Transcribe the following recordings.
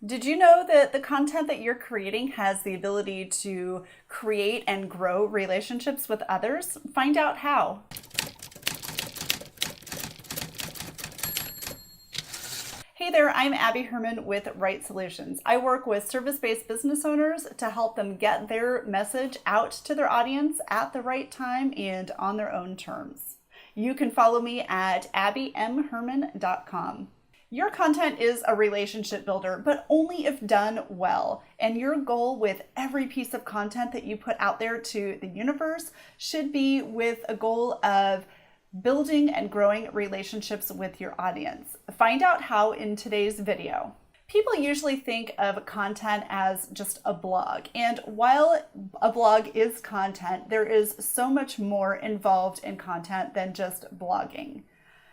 Did you know that the content that you're creating has the ability to create and grow relationships with others? Find out how. Hey there, I'm Abby Herman with Right Solutions. I work with service-based business owners to help them get their message out to their audience at the right time and on their own terms. You can follow me at abbymherman.com. Your content is a relationship builder, but only if done well. And your goal with every piece of content that you put out there to the universe should be with a goal of building and growing relationships with your audience. Find out how in today's video. People usually think of content as just a blog. And while a blog is content, there is so much more involved in content than just blogging.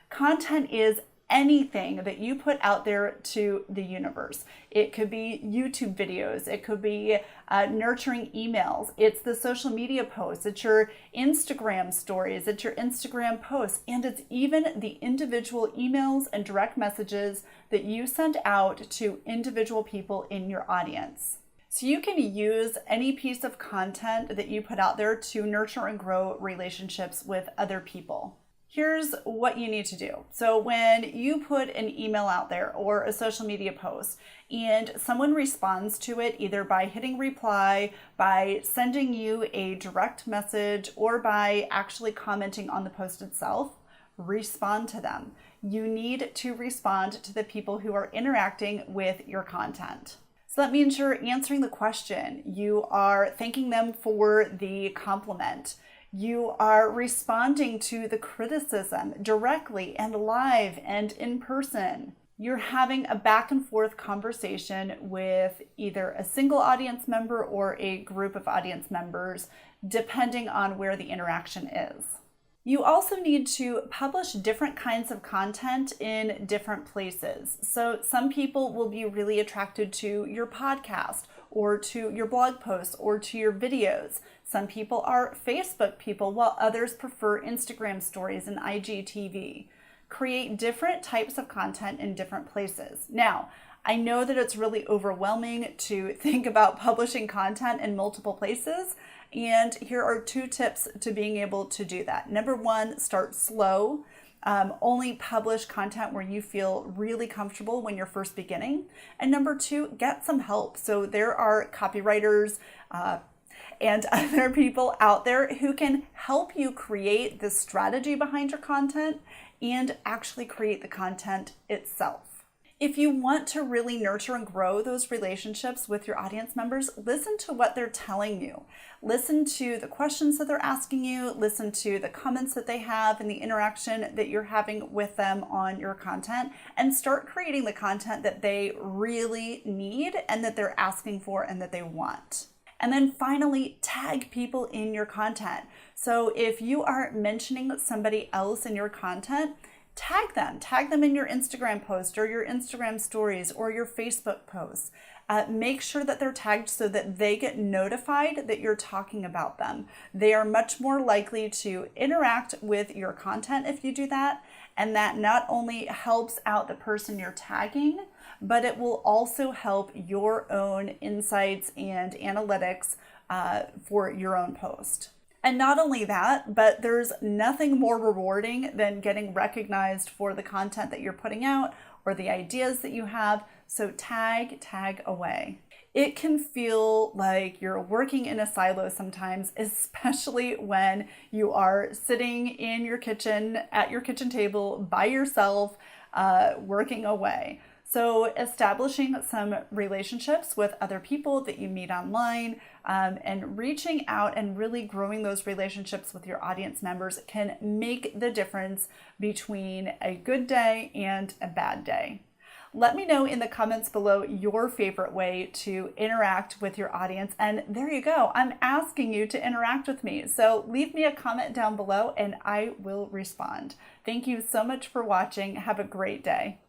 Content is anything that you put out there to the universe. It could be YouTube videos, it could be nurturing emails, it's the social media posts, it's your Instagram stories, it's your Instagram posts, and it's even the individual emails and direct messages that you send out to individual people in your audience. So you can use any piece of content that you put out there to nurture and grow relationships with other people. Here's what you need to do. So when you put an email out there or a social media post and someone responds to it either by hitting reply, by sending you a direct message, or by actually commenting on the post itself, respond to them. You need to respond to the people who are interacting with your content. So that means you're answering the question. You are thanking them for the compliment. You are responding to the criticism directly and live and in person. You're having a back and forth conversation with either a single audience member or a group of audience members, depending on where the interaction is. You also need to publish different kinds of content in different places. So some people will be really attracted to your podcast or to your blog posts or to your videos. Some people are Facebook people, while others prefer Instagram stories and IGTV. Create different types of content in different places. Now, I know that it's really overwhelming to think about publishing content in multiple places, and here are 2 tips to being able to do that. Number 1, start slow. Only publish content where you feel really comfortable when you're first beginning. And number 2, get some help. So there are copywriters and other people out there who can help you create the strategy behind your content and actually create the content itself. If you want to really nurture and grow those relationships with your audience members, listen to what they're telling you. Listen to the questions that they're asking you, listen to the comments that they have and the interaction that you're having with them on your content, and start creating the content that they really need and that they're asking for and that they want. And then finally, tag people in your content. So if you are mentioning somebody else in your content, tag them in your Instagram post or your Instagram stories or your Facebook posts. Make sure that they're tagged so that they get notified that you're talking about them. They are much more likely to interact with your content if you do that. And that not only helps out the person you're tagging, but it will also help your own insights and analytics for your own post. And not only that, but there's nothing more rewarding than getting recognized for the content that you're putting out or the ideas that you have. So tag away. It can feel like you're working in a silo sometimes, especially when you are sitting in your kitchen, at your kitchen table by yourself, working away. So establishing some relationships with other people that you meet online and reaching out and really growing those relationships with your audience members can make the difference between a good day and a bad day. Let me know in the comments below your favorite way to interact with your audience. And there you go. I'm asking you to interact with me. So leave me a comment down below and I will respond. Thank you so much for watching. Have a great day.